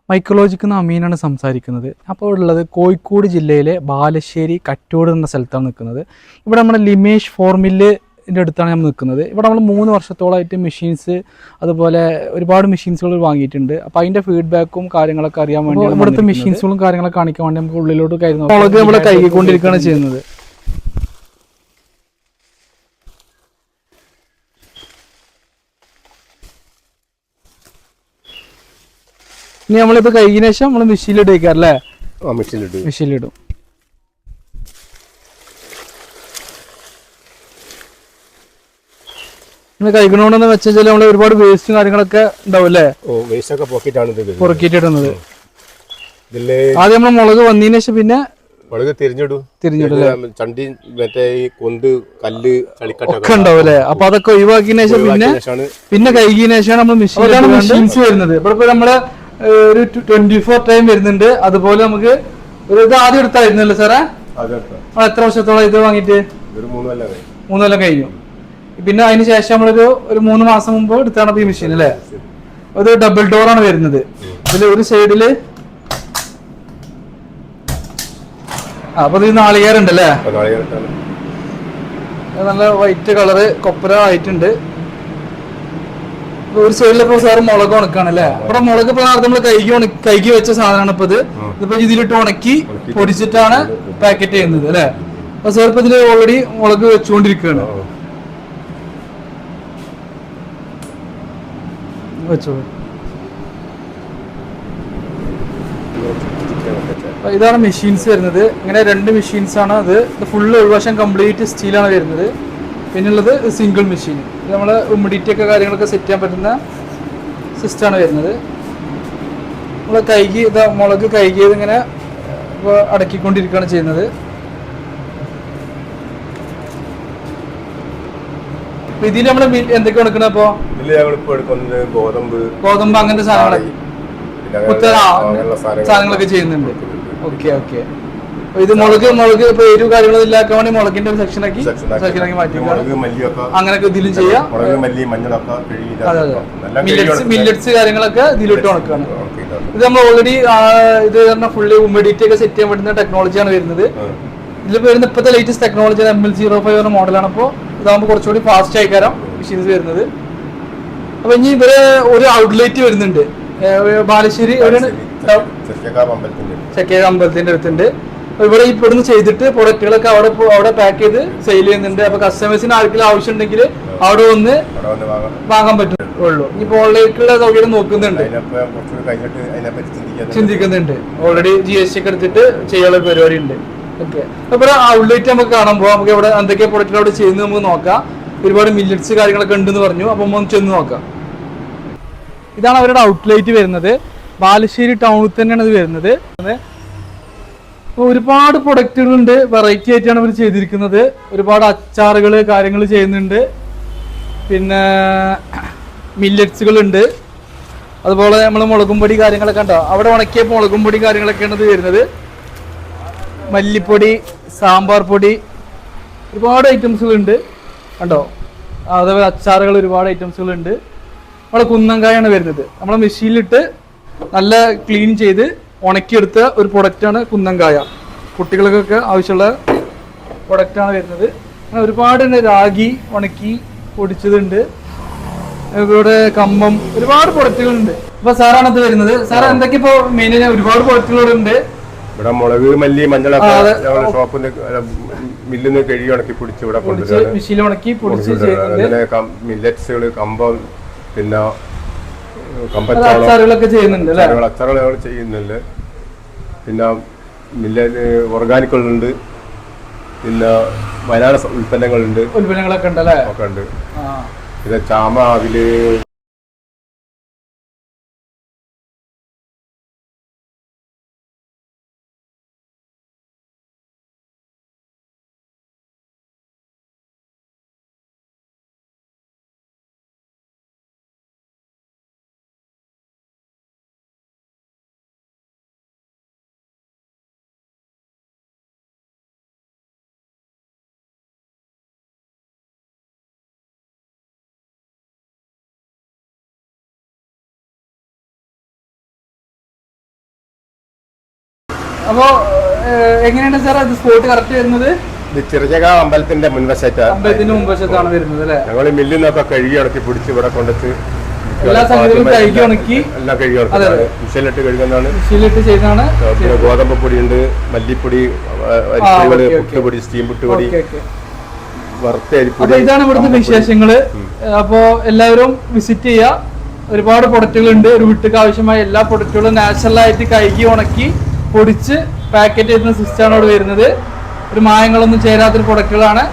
മൈക്കോളജിക്ക് നിന്ന് അമീനാണ് സംസാരിക്കുന്നത്. അപ്പോൾ ഉള്ളത് കോഴിക്കോട് ജില്ലയിലെ ബാലുശ്ശേരി കറ്റോട് എന്ന സ്ഥലത്താണ് നിൽക്കുന്നത്. ഇവിടെ നമ്മുടെ ലിമേഷ് ഫോർമില്ലിൻ്റെ അടുത്താണ് നമ്മൾ നിൽക്കുന്നത്. ഇവിടെ നമ്മൾ 3 വർഷത്തോളമായിട്ട് മെഷീൻസ് അതുപോലെ ഒരുപാട് മെഷീൻസുകൾ വാങ്ങിയിട്ടുണ്ട്. അപ്പോൾ അതിൻ്റെ ഫീഡ്ബാക്കും കാര്യങ്ങളൊക്കെ അറിയാൻ വേണ്ടി ഇവിടുത്തെ മെഷീൻസുകളും കാര്യങ്ങളൊക്കെ കാണിക്കാൻ വേണ്ടി നമുക്ക് ഉള്ളിലോട്ട് കയറുന്നു. മുളക് നമ്മൾ കഴുകിക്കൊണ്ടിരിക്കുകയാണ് ചെയ്യുന്നത്. ഇനി നമ്മളിപ്പോൾ കഴുകിയതിനു ശേഷം നമ്മൾ മെഷീനിലിട്ട് അല്ലേ? മെഷീനിലിടും. കഴിക്കണോണ്ടെന്ന് വെച്ചാൽ നമ്മൾ ഒരുപാട് വേസ്റ്റും കാര്യങ്ങളൊക്കെ ഉണ്ടാവും അല്ലേ? പൊറുക്കിയിട്ടിടുന്നത്. ആദ്യം നമ്മൾ മുളക് വന്നതിന് ശേഷം പിന്നെ ചണ്ടി മറ്റേ ഈ കൊന്ത് കല്ല് ഒക്കെ ഉണ്ടാവും അല്ലേ? അപ്പൊ അതൊക്കെ ഒഴിവാക്കിയതിനു ശേഷം പിന്നെ കഴുകിയതിനു ശേഷമാണ് നമ്മൾ മെഷീൻസ് വരുന്നത്. ഇവിടെ നമ്മള് ഒരു 24 ടൈം വരുന്നുണ്ട്. അതുപോലെ നമുക്ക് ഇത് ആദ്യം എടുത്തായിരുന്നല്ലോ സാറേ? എത്ര വർഷത്തോളം ഇത് വാങ്ങിയിട്ട്? 3 കൊല്ലം കഴിഞ്ഞു. പിന്നെ അതിന് ശേഷം നമ്മളൊരു 3 മാസം മുമ്പ് എടുത്താണ് ഈ മെഷീൻ അല്ലേ? അത് ഡബിൾ ഡോർ ആണ് വരുന്നത്. ഇതിൽ ഒരു സൈഡില് അപ്പൊ ഇത് നാളികേരുണ്ട് അല്ലേ? നല്ല വൈറ്റ് കളറ് കൊപ്പര ആയിട്ടുണ്ട്. ഒരു സൈഡിലിപ്പോ സാറ് മുളക് ഉണക്കാണ് അല്ലേ? ഇവിടെ മുളക് ഇപ്പൊ നമ്മൾ കൈകി വെച്ച സാധനമാണ് ഇപ്പൊ ഇത്. ഇതിപ്പോ ഇതിലിട്ട് ഉണക്കി പൊടിച്ചിട്ടാണ് പാക്കറ്റ് ചെയ്യുന്നത് അല്ലെ? അപ്പൊ സാർ ഇപ്പൊ ഇതില് ഓൾറെഡി മുളക് വെച്ചുകൊണ്ടിരിക്കുകയാണ്. വെച്ചോളൂ. ഇതാണ് മെഷീൻസ് വരുന്നത്. ഇങ്ങനെ 2 മെഷീൻസ് ആണ്. ഇത് ഫുള്ള് ഉൾവശം കംപ്ലീറ്റ് സ്റ്റീലാണ് വരുന്നത്. പിന്നുള്ളത് സിംഗിൾ മെഷീൻ. ഇത് നമ്മൾ ഹ്യൂമിഡിറ്റി ഒക്കെ കാര്യങ്ങളൊക്കെ സെറ്റ് ചെയ്യാൻ പറ്റുന്ന സിസ്റ്റമാണ് വരുന്നത്. നമ്മൾ മുളക് കഴുകിയത് ഇങ്ങനെ അടക്കിക്കൊണ്ടിരിക്കുകയാണ് ചെയ്യുന്നത്. ഇതിൽ നമ്മൾ എന്തൊക്കെ എടുക്കണം? അപ്പോ ഗോതമ്പ് അങ്ങനത്തെ സാധനങ്ങളൊക്കെ ചെയ്യുന്നുണ്ട്. Okay okay. ഇത് മുളക് ഇപ്പൊ എരിവ് കാര്യങ്ങളൊന്നും ഇല്ലാക്കാൻ വേണ്ടി മുളകിന്റെ ഒരു സെക്ഷനാക്കി മാറ്റി അങ്ങനെയൊക്കെ ഇതിലും ചെയ്യാം. അതെ അതെ. മില്ലറ്റ്സ് കാര്യങ്ങളൊക്കെ ഇതിലിട്ട് ഉണക്കാണ്. ഇത് നമ്മൾ ഓൾറെഡി ഇത് ഫുള്ളി ഹ്യൂമിഡിറ്റി ഒക്കെ സെറ്റ് ചെയ്യാൻ പറ്റുന്ന ടെക്നോളജിയാണ് വരുന്നത്. ഇതിൽ വരുന്ന ഇപ്പോഴത്തെ ലേറ്റസ്റ്റ് ടെക്നോളജി ML05 എന്ന മോഡലാണ്. അപ്പോൾ ഇതാകുമ്പോൾ കുറച്ചുകൂടി ഫാസ്റ്റ് ആയിക്കാരം മെഷീൻസ് വരുന്നത്. അപ്പൊ ഇനി ഇവര് ഒരു ഔട്ട്ലെറ്റ് വരുന്നുണ്ട് ബാലുശ്ശേരി ചെക്കേഴ അമ്പലത്തിന്റെ അടുത്തുണ്ട്. ഇവിടെ ഇവിടുന്ന് ചെയ്തിട്ട് പ്രൊഡക്റ്റുകളൊക്കെ അവിടെ പാക്ക് ചെയ്ത് സെയിൽ ചെയ്യുന്നുണ്ട്. അപ്പൊ കസ്റ്റമേഴ്സിന് ആർക്കെങ്കിലും ആവശ്യം ഉണ്ടെങ്കിൽ അവിടെ വന്ന് വാങ്ങാൻ പറ്റുള്ളൂ. ഇനിയിപ്പോ ഓൺലൈനിലുള്ള സൗകര്യം നോക്കുന്നുണ്ട്, ചിന്തിക്കുന്നുണ്ട്. ഓൾറെഡി GST ഒക്കെ എടുത്തിട്ട് ചെയ്യാനുള്ള പരിപാടി ഉണ്ട്. ഓക്കെ. അപ്പൊ ഔട്ട്ലെറ്റ് നമുക്ക് കാണാൻ പോവാം. നമുക്ക് ഇവിടെ എന്തൊക്കെ പ്രൊഡക്റ്റുകൾ അവിടെ ചെയ്യുന്നത് നമുക്ക് നോക്കാം. ഒരുപാട് മില്ലറ്റ്സ് കാര്യങ്ങളൊക്കെ ഉണ്ടെന്ന് പറഞ്ഞു. അപ്പൊ നമുക്ക് ചെന്ന് നോക്കാം. ഇതാണ് അവരുടെ ഔട്ട്ലെറ്റ് വരുന്നത്. ബാലുശ്ശേരി ടൗണിൽ തന്നെയാണ് ഇത് വരുന്നത്. ഒരുപാട് പ്രൊഡക്റ്റുകളുണ്ട്. വെറൈറ്റി ആയിട്ടാണ് ഇവർ ചെയ്തിരിക്കുന്നത്. ഒരുപാട് അച്ചാറുകൾ കാര്യങ്ങൾ ചെയ്യുന്നുണ്ട്. പിന്നെ മില്ലറ്റ്സുകളുണ്ട്. അതുപോലെ നമ്മൾ മുളകും പൊടി കാര്യങ്ങളൊക്കെ ഉണ്ടോ അവിടെ ഉണക്കിയ മുളകും പൊടി കാര്യങ്ങളൊക്കെയാണ് ഇത് വരുന്നത്. മല്ലിപ്പൊടി, സാമ്പാർ പൊടി, ഒരുപാട് ഐറ്റംസുകളുണ്ട് കണ്ടോ. അതേപോലെ അച്ചാറുകൾ ഒരുപാട് ഐറ്റംസുകളുണ്ട്. നമ്മുടെ കുന്നങ്കായാണ് വരുന്നത്. നമ്മളെ മെഷീനിലിട്ട് നല്ല ക്ലീൻ ചെയ്ത് ഉണക്കിയെടുത്ത ഒരു പ്രൊഡക്റ്റാണ് കുന്നങ്കായ. കുട്ടികൾക്കൊക്കെ ആവശ്യമുള്ള പ്രൊഡക്റ്റാണ് വരുന്നത്. അങ്ങനെ ഒരുപാട് രാഗി ഉണക്കി പൊടിച്ചതുണ്ട്. ഇവിടെ കമ്പം, ഒരുപാട് പ്രൊഡക്റ്റുകളുണ്ട്. അപ്പൊ സാറാണ് ഇത് വരുന്നത്. സാർ എന്തൊക്കെ ഇപ്പൊ മെയിൻ ഒരുപാട് പ്രൊഡക്റ്റുകളുണ്ട്. ഇവിടെ മുളക്, മല്ലി, മഞ്ഞളൊക്കെ ഷോപ്പിൽ മില്ലിന്ന് കഴുകി ഉണക്കി പൊടിച്ച് ഇവിടെ മെഷീനിൽ ഉണക്കി പൊടിച്ച് മില്ലറ്റ്സുകള്, കമ്പം, പിന്നെ അച്ചാറുകളൊക്കെ ചെയ്യുന്നുണ്ട്. അച്ചാറുകൾ ചെയ്യുന്നുണ്ട്. പിന്നെ ഓർഗാനിക്കുകളുണ്ട്. പിന്നെ വയനാട് ഉൽപ്പന്നങ്ങളൊക്കെ ഉണ്ട്. ഒക്കെ ഉണ്ട്. പിന്നെ ചാമ, അവില്, അപ്പോ എങ്ങനെയാണ് സാർ അത് സ്പോട്ട് കറക്റ്റ് വരുന്നത്? ചെറുചക അമ്പലത്തിന്റെ മുൻവശത്താണ്. അമ്പലത്തിന്റെ മുൻവശത്താണ് വരുന്നത് അല്ലേ? ഞങ്ങൾ മില്ലിൽ നിന്നൊക്കെ കഴുകി ഉണക്കി പിടിച്ച് ഇവിടെ കൊണ്ടുവച്ച് എല്ലാ സംഗതികളും കഴുകി ഉണക്കി എല്ലാം കഴുകി ഉണക്കി മിഷീനിലിട്ട് കഴുകുന്നതാണ്. മിഷീനിലിട്ട് ചെയ്യുന്നതാണ്. പിന്നെ ഗോതമ്പ് പൊടി ഉണ്ട്, മല്ലിപ്പൊടി, പുട്ടുപൊടി, സ്റ്റീം പുട്ടുപൊടി, വറുത്ത അരിപ്പൊടി. അപ്പൊ ഇതാണ് ഇവിടുത്തെ വിശേഷങ്ങള്. അപ്പോ എല്ലാവരും വിസിറ്റ് ചെയ്യുക. ഒരുപാട് പ്രൊഡക്റ്റുകൾ ഉണ്ട്. ഒരു വീട്ടിലേക്ക് ആവശ്യമായ എല്ലാ പ്രൊഡക്റ്റുകളും നാച്ചുറലായിട്ട് കഴുകി ഉണക്കി പൊടിച്ച് പാക്കറ്റ് ചെയ്യുന്ന സിസ്റ്റമാണ് ഇവിടെ വരുന്നത്. ഒരു മായങ്ങളൊന്നും ചേരാത്തൊരു പ്രൊഡക്റ്റുകളാണ്.